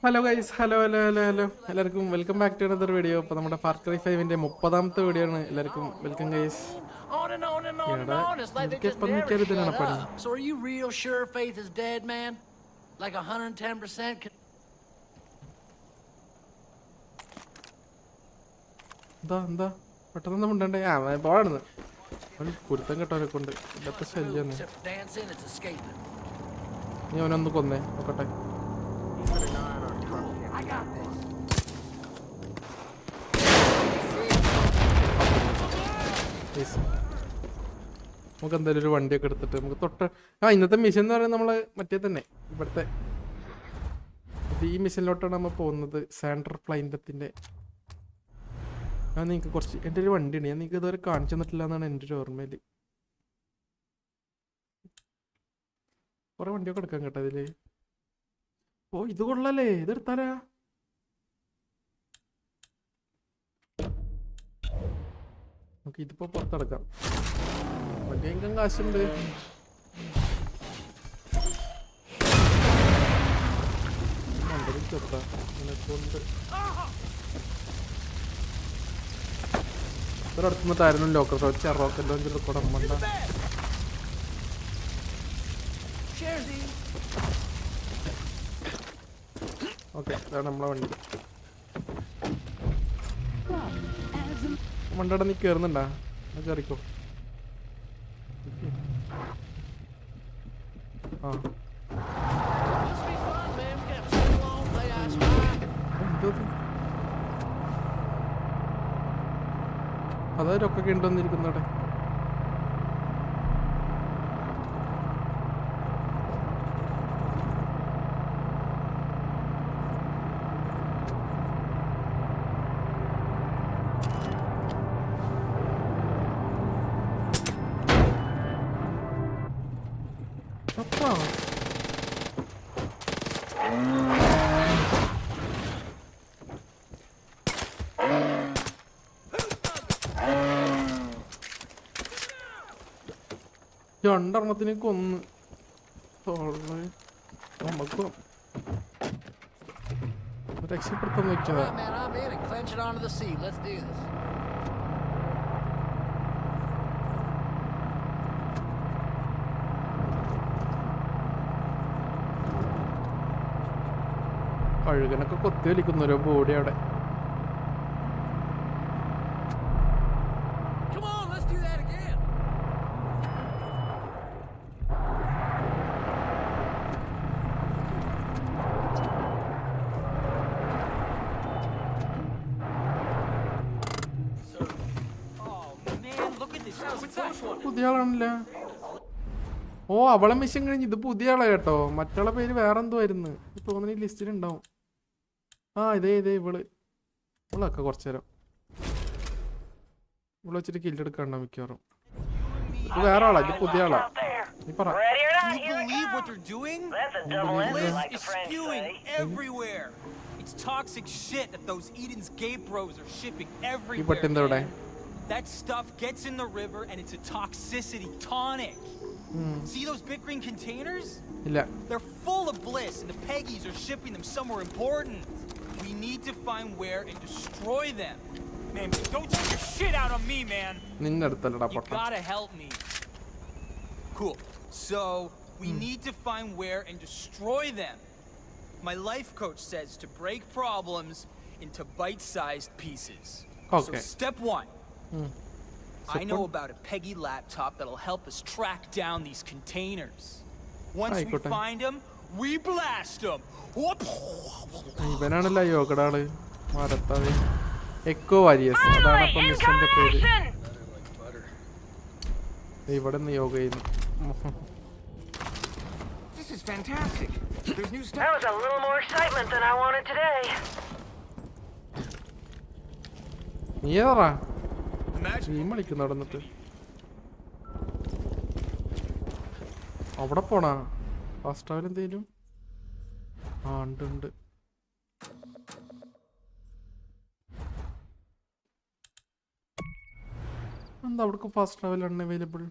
Hello guys, hello hello hello hello എല്ലാവർക്കും welcome back to another video. അപ്പോൾ നമ്മുടെ far cry 5-ന്റെ 30ാമത്തെ വീഡിയോ ആണ്. എല്ലാവർക്കും welcome guys. On and on and on and എടാ, on. It's like they എനിക്ക് just എപ്പം never നോക്കിയാലും shut ഇതിനാണ് പണി. up. So are you real sure Faith is dead, man? Like 110%? എന്താ പെട്ടെന്ന് മുണ്ടണ്ടേ? പോടുന്നു കുരുത്തം കെട്ടവരെ കൊണ്ട് ഇല്ലാത്ത ശല്യം. Except for dancing, it's escaping. നീ അവനൊന്ന് കൊന്നേ നോക്കട്ടെ. I got this. Yes. നമുക്ക് എന്തായാലും ഒരു വണ്ടിയൊക്കെ എടുത്തിട്ട് നമുക്ക് ഇന്നത്തെ മിഷൻ എന്ന് പറയുന്നത് നമ്മള് മറ്റേ തന്നെ ഇവിടുത്തെ ഈ മിഷനിലോട്ടാണ് നമ്മൾ പോകുന്നത്. സാൻഡർ ഫ്ലൈൻഡത്തിന്റെ ഞാൻ നിങ്ങൾക്ക് കുറച്ച് എൻ്റെ ഒരു വണ്ടിയുണ്ട്, ഞാൻ നിങ്ങൾക്ക് ഇതുവരെ കാണിച്ചു തന്നിട്ടില്ല എന്നാണ് എൻ്റെ ഒരു ഓർമ്മയില്. കുറെ വണ്ടിയൊക്കെ എടുക്കാൻ കേട്ടോ ഇതില്. ഓ, ഇത് കൊള്ളാലേ, ഇതെടുത്താലാ? നമുക്ക് ഇതിപ്പോ പുറത്തെടുക്കാം. വണ്ടി എങ്കം കാശുണ്ട്. ചെറുതാ കൊണ്ട് ഇവരടുത്തുനിന്നിട്ടായിരുന്നു ലോക്കൽ റോക്കറ്റ് ലോഞ്ചിൽ കൂടെ മണ്ട. ഓക്കെ, ഇതാണ് നമ്മളെ വണ്ടി. മണ്ടയുടെ നീ കയറുന്നുണ്ടാ? കയറിക്കോ. ആ അതാരൊക്കെ ഉണ്ടോന്നിരിക്കുന്നവിടെ. രണ്ടെണ്ണത്തിനെ കൊന്ന് നമുക്ക് രക്ഷപ്പെടുത്താൻ വെച്ചതാ. കഴുകനൊക്കെ കൊത്തി വലിക്കുന്ന ഓരോ ബോഡി അവിടെ. പുതിയ ആളാണല്ലേ? ഓ, അവളെ മിഷൻ കഴിഞ്ഞ് ഇത് പുതിയ ആളാ കേട്ടോ. മറ്റുള്ള പേര് വേറെ എന്തോ ആയിരുന്നു തോന്നുന്നു, ഈ ലിസ്റ്റിലുണ്ടാവും. ഇതേ ഇവളൊക്കെ കുറച്ചു നേരം ഇവിടെ വെച്ചിട്ട് കില്ലെടുക്കണ്ട മിക്കവാറും. ഇത് വേറെ ആളാ, ഇത് പുതിയ ആളാ. നീ പറ. ഈ പട്ടി എന്താ ഇവിടെ? That stuff gets in the river and it's a toxicity tonic. See those big green containers? Illa. They're full of bliss and the Peggies are shipping them somewhere important. We need to find where and destroy them. Man, don't take your shit out on me, man. Ninna eduthallada potta. You gotta help me. Cool. So, we need to find where and destroy them. My life coach says to break problems into bite-sized pieces. Okay. So, step 1. I know about a Peggy laptop that'll help us track down these containers. Once we find them, we blast them. ഇവനാണല്ലോ യോഗടാള് മരത്താതെ. Echo warriors, അതാണ് അപ്പം മിഷന്റെ പേര്. ഇവിടെ നിന്ന് യോഗ ചെയ്യുന്നു. This is fantastic. There's new stuff. That was a little more excitement than I wanted today. നീ ഏതാ ടീം കളിക്കുന്ന അവിടെ നിന്നിട്ട്? അവിടെ പോണാ ഫാസ്റ്റ് ട്രാവൽ എന്തേലും? ഉണ്ട്. എന്താ അവിടേക്ക് ഫാസ്റ്റ് ട്രാവൽ അൺഅവൈലബിൾ?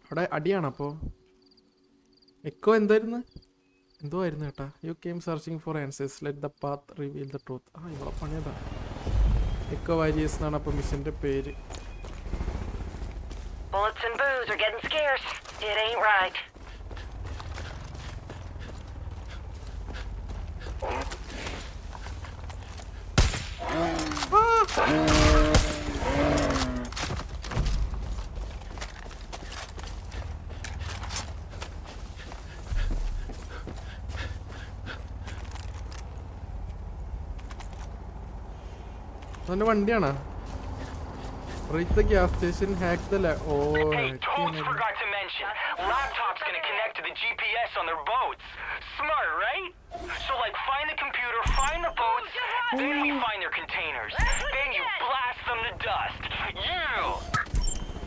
അവിടെ അടിയാണ്. അപ്പോൾ എക്കോ എന്തായിരുന്നു? എന്തോ ആയിരുന്നു കേട്ടാ. You came searching for answers, let the path reveal the truth. ഇവിടെ പണിയതാ. എക്കോ വാരിയേഴ്സ് എന്നാണ് അപ്പം മിഷൻ്റെ പേര്. Bullets and booze are getting scarce. It ain't right. അവൻ്റെ വണ്ടിയാണോ? Reach the gas station, hack the Hey, Toads forgot to mention, laptop's gonna connect to the GPS on their boats. Smart, right? So, like, find the computer, find the boats, then you find their containers. Then you blast them to dust. You!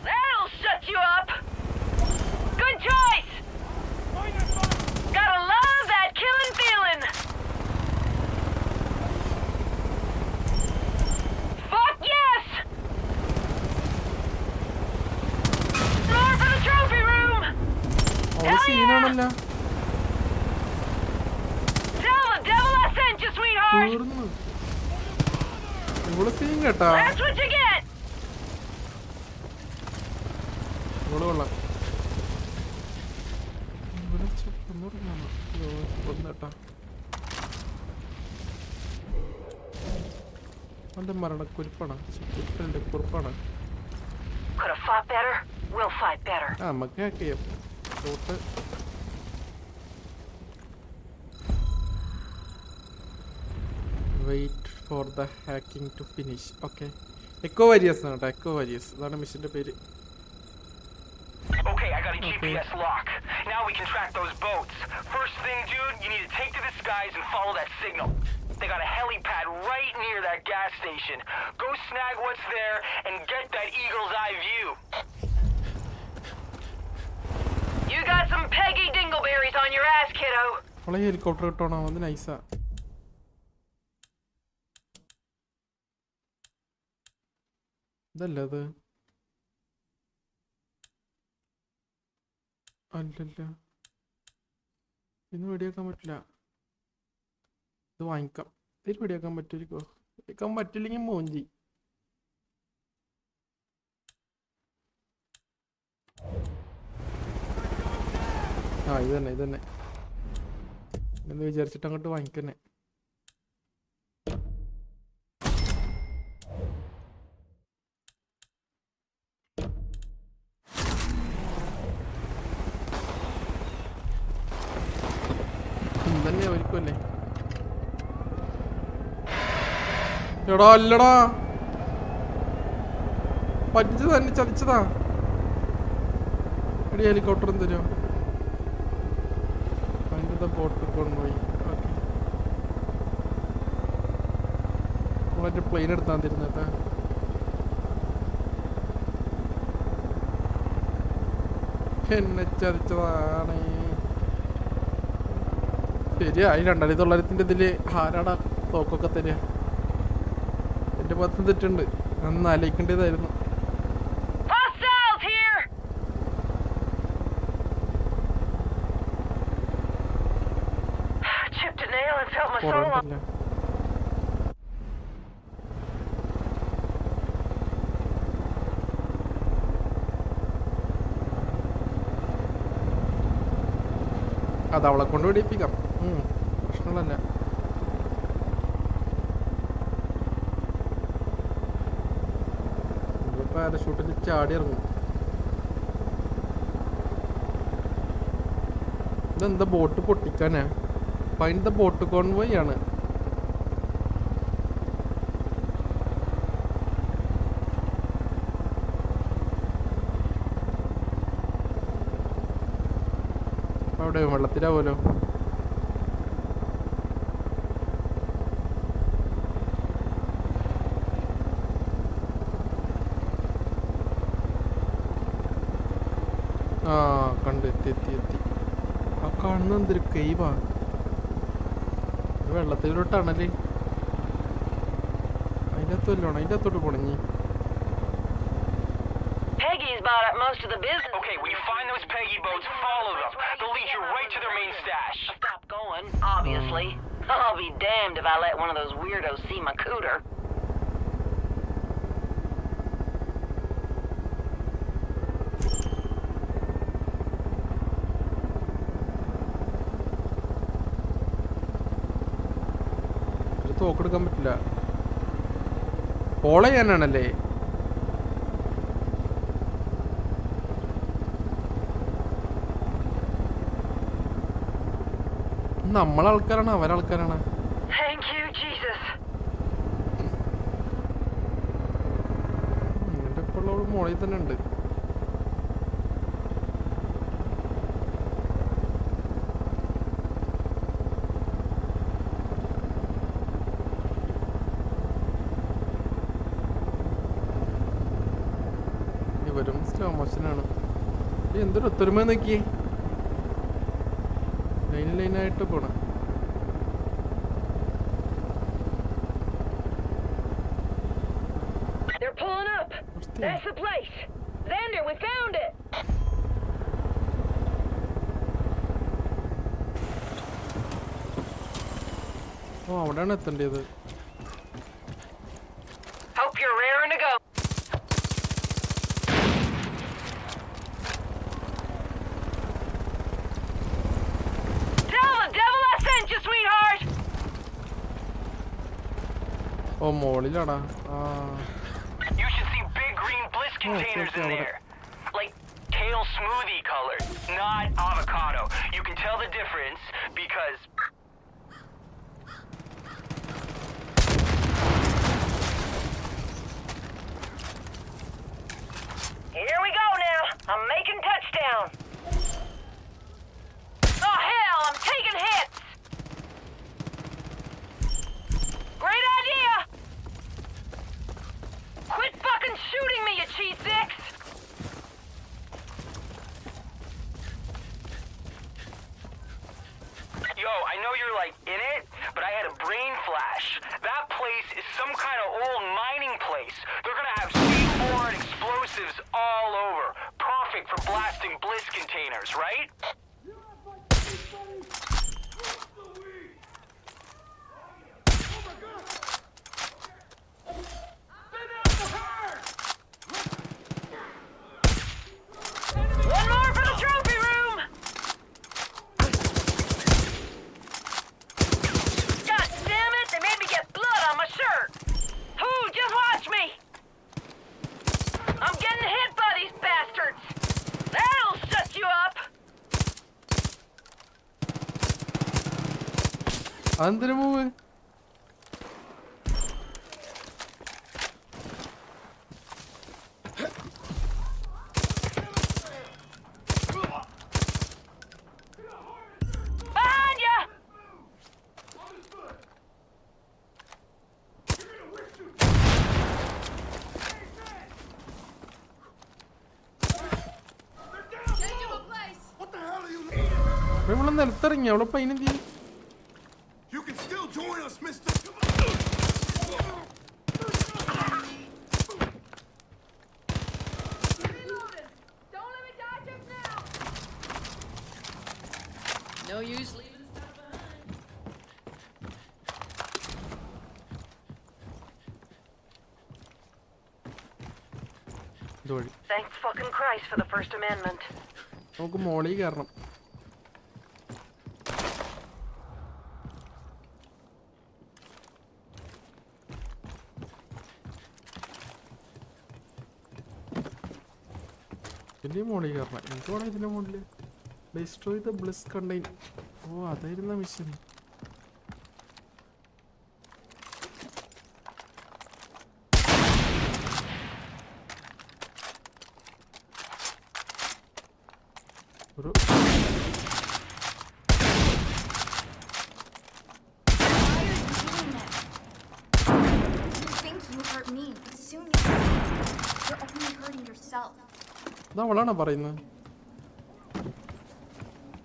That'll shut you up. Good choice. Gotta love that killing feeling. Fuck yes. Roar for the trophy room. അവള് സീനാണല്ലോ. Tell the devil I sent you, sweetheart. തീർന്നു. ഇവള് scene കേട്ടാ. That's what you get. ഇവള് കൊള്ളാം. ഇവിടെ ഒന്നുകൂടെ ഒന്നേട്ടാ. അവൻ്റെ മരണക്കുരിപ്പാണ്. കുരിപ്പൻ്റെ കുറിപ്പാണ്. Could have fought better. We'll fight better. ആ നമുക്ക് ഹാക്ക് ചെയ്യാം. Short wait for the hacking to finish. Okay, echo warriors ആണ് കേട്ടോ. എക്കോ വാരിയേഴ്സ് അതാണ് മിഷൻ്റെ പേര്. Okay, I got a GPS lock. Now we can track those boats. First thing, dude, you need to take to the skies and follow that signal. They got a helipad right near that gas station. Go snag what's there and get that eagle's eye view. You got some Peggy Dingleberries on your ass, kiddo. അവളെ helicopter കിട്ടണോ? അത് നൈസാ. ഇതല്ല അത്. അല്ലല്ല, ഇന്ന് വെടിയാക്കാൻ പറ്റില്ല. ഇത് വാങ്ങിക്കാം. ഇതിൽ വെടിയാക്കാൻ പറ്റുമായിരിക്കോ? വെടിയാക്കാൻ പറ്റില്ലെങ്കിൽ മോഞ്ചി. ആ ഇത് തന്നെ, ഇത് തന്നെ എന്ന് വിചാരിച്ചിട്ട് അങ്ങോട്ട് വാങ്ങിക്കന്നെ. തന്നെ ഒരിക്കല്ലേ. എടാ അല്ലടാ, പറ്റിച്ചത് തന്നെ, ചതിച്ചതാ. എടി ഹെലികോപ്റ്റർ എന്തരോ അതിൻ്റെ ബോട്ട് കൊണ്ടുപോയി. ഓക്കെ, നമ്മളെ പ്ലെയിൻ എടുത്താൻ തരുന്നേട്ടാ. എന്നെ ചതിച്ചതാണ്. ശരിയാ, ഈ 2900 ഇതില് ആരാടാ തോക്കൊക്കെ തരിക? എന്റെ ഭാഗത്ത് തെറ്റുണ്ട്, അന്ന് ആലോചിക്കേണ്ടതായിരുന്നു. Hostiles here. Chipped a nail and felt my soul. കുറവല്ല. അത് അവളെ കൊണ്ട് പിടിപ്പിക്കാം, പ്രശ്നങ്ങളല്ല. പാരഷൂട്ടിൽ ചാടി ഇറങ്ങും. ഇതെന്താ ബോട്ട് പൊട്ടിക്കാനാ? ഫൈൻഡ് ദ ബോട്ട് കോൺവോയ് ആണ്. അവിടെ വെള്ളത്തിലാവുമല്ലോ. ആ കണ്ട് എത്തി എത്തി എത്തി. ആ കാണുന്ന എന്തൊരു കൈവാ, വെള്ളത്തിലൊരു ടണല്. അതിൻ്റെ അകത്ത് വല്ലോണം, അതിൻ്റെ അകത്തോട്ട് പോണഞ്ഞി. Peggy's bought up most of the business. Okay, when you find those Peggy boats, follow them. They'll lead you right to their main stash. Stop Going, obviously. I'll be damned if I let one of those weirdos see my cooter. ഒരു തോക്കെടുക്കാൻ പറ്റില്ല. Follow ചെയ്യാനാണല്ലേ? നമ്മളാൾക്കാരാണ് അവരാൾക്കാരാണ്? Thank you, Jesus. എന്റെ ഇപ്പോൾ മോളിൽ തന്നെ ഉണ്ട്. ഇവരും slow മോഷനാണ്. എന്തൊരു ഒത്തൊരുമ നോക്കിയേ, ലൈനായിട്ട് പോണം. They're pulling up. That's the place. Xander, we found it. ഓ, അവിടെയാണ് എത്തേണ്ടത്. Hope you're raring to go. Tell the devil I sent you, sweetheart. ഓ, മോളിലാടാ. ആ, You should see big green bliss containers in there. Like kale smoothie colored, not avocado. You can tell the difference because Here we go now. I'm making touchdown. Oh, hell, I'm taking hits. Great idea. Quit fucking shooting me, you cheese sticks. yo, I know you're like in it, but I had a brain flash. That place is some kind of old mining place. They're gonna have C4 and explosives all over. Perfect for blasting bliss containers, right? One more for the trophy room. God damn it, they made me get blood on my shirt. Who? Just watch me. I'm getting hit by these bastards. That'll shut you up. അതെന്തിനു move? Behind ya. ഇവിടെ നിലത്തിറങ്ങി അവളെ പൈനെന്തി? You can still join us, mister. No use leaving stuff behind. ഇതുവഴി Thank fucking Christ for the First Amendment. നമുക്ക് മോളിൽ കയറണം. ഇതിന്റെ മോളിൽ കയറണം. എനിക്ക് വേണം ഇതിന്റെ മുകളിൽ. Destroy the bliss container. ഓ, അതായിരുന്ന മിഷൻ. ഒരു You think you hurt me, but soon you're only hurting yourself. അവളാണോ പറയുന്നത്?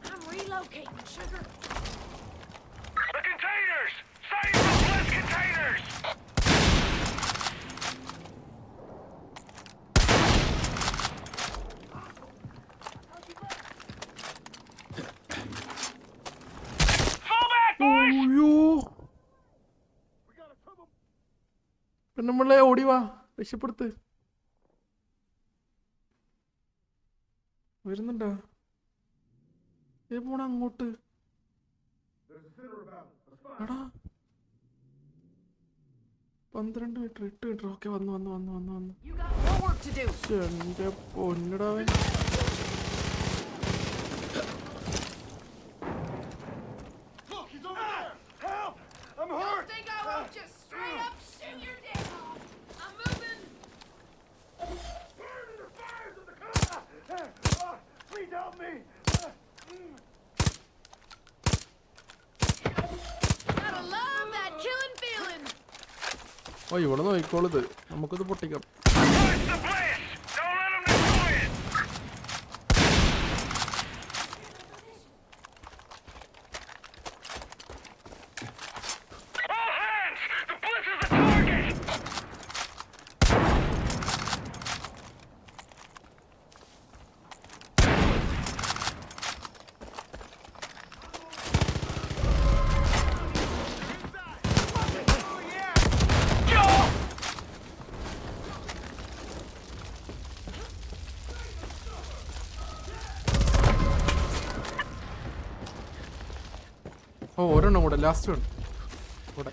I'm relocating, sugar. The containers! Save the bliss containers! പെണ്ണുമ്പിള്ളെ ഓടി വാ, രക്ഷപ്പെടുത്ത്. വരുന്നുണ്ടോ? പോണ അങ്ങോട്ട്. എടാ 12 മീറ്റർ 8 മീറ്റർ. ഓക്കെ വന്നു. You got more work to do. എന്റെ പൊന്നിടാവൻ. Look, he's over there! Help! I'm hurt! Think I won't just straight up shoot your dick off? I'm moving. Burn in the fires of the car! Please help me! Gotta love that killing feeling. ഓ ഇവിടെ നോക്കിക്കോളിത്, നമുക്കിത് പൊട്ടിക്കാം. Push the place! Don't let them destroy it! All hands! The blitz is the target! ഓ ഒരെണ്ണം കൂടെ, last വേണം കൂടെ.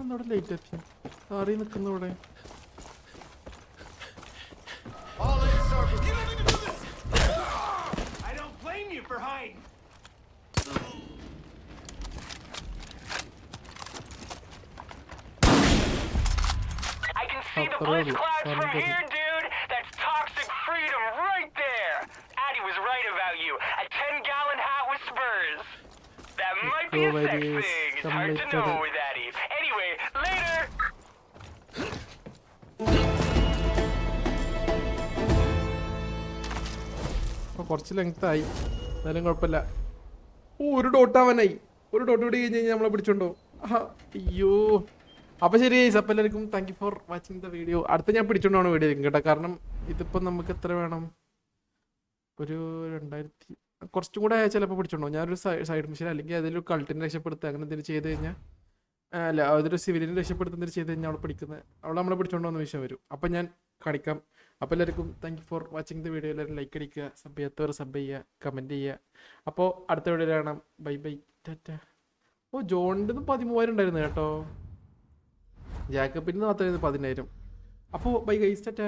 എന്നോട് late എത്തി ആറി നിൽക്കുന്ന ഇവിടെ. All in circle. You don't need to do this! I don't blame you for hiding. I can see the blitz clouds from here, dude. That's toxic freedom right there. Addy was right about you. A 10-gallon hat with spurs. That might be a sex thing. It's hard to know with Addy. Anyway, later. അപ്പോൾ കുറച്ച് length ആയി, എന്നാലും കുഴപ്പമില്ല. ഓ ഒരു ഡോട്ടാവാനായി. ഒരു dot കൂടി കഴിഞ്ഞ് കഴിഞ്ഞാൽ നമ്മളെ പിടിച്ചോണ്ടോ. അയ്യോ. അപ്പോൾ ശരി ഗൈസ്, അപ്പോൾ എല്ലാവർക്കും thank you for watching the video. അടുത്ത ഞാൻ പിടിച്ചോണ്ടാണ് വീഡിയോ കേട്ടോ. കാരണം ഇതിപ്പോൾ നമുക്ക് എത്ര വേണം, ഒരു 2000 കുറച്ചും കൂടെ ആയാൽ ചിലപ്പോൾ പിടിച്ചോണ്ടോ. ഞാനൊരു സൈഡ് മിഷൻ അല്ലെങ്കിൽ അതിലൊരു കൾട്ടിനെ രക്ഷപ്പെടുത്തുക അങ്ങനെ എന്തെങ്കിലും ചെയ്ത് കഴിഞ്ഞാൽ, അല്ല അതൊരു സിവിലിനെ രക്ഷപ്പെടുത്തുന്ന ചെയ്ത് കഴിഞ്ഞാൽ അവളെ പിടിക്കുന്നത്, അവളെ നമ്മളെ പിടിച്ചോണ്ടോന്ന് വിഷയം വരും. അപ്പം ഞാൻ കാണിക്കാം. അപ്പോൾ എല്ലാവർക്കും thank you for watching the video. എല്ലാവരും ലൈക്ക് അടിക്കുക, സബ് ചെയ്യാത്തവർ സബ് ചെയ്യുക, കമൻറ്റ് ചെയ്യുക. അപ്പോൾ അടുത്ത വീഡിയോ കാണാം. Bye bye, tata. ഓ ജോണിൻ്റെ 13,000 ഉണ്ടായിരുന്നു കേട്ടോ. ജാക്കബിന് മാത്രമായിരുന്നു 10,000. അപ്പോൾ ബൈ ഗൈസ്, ടാറ്റ.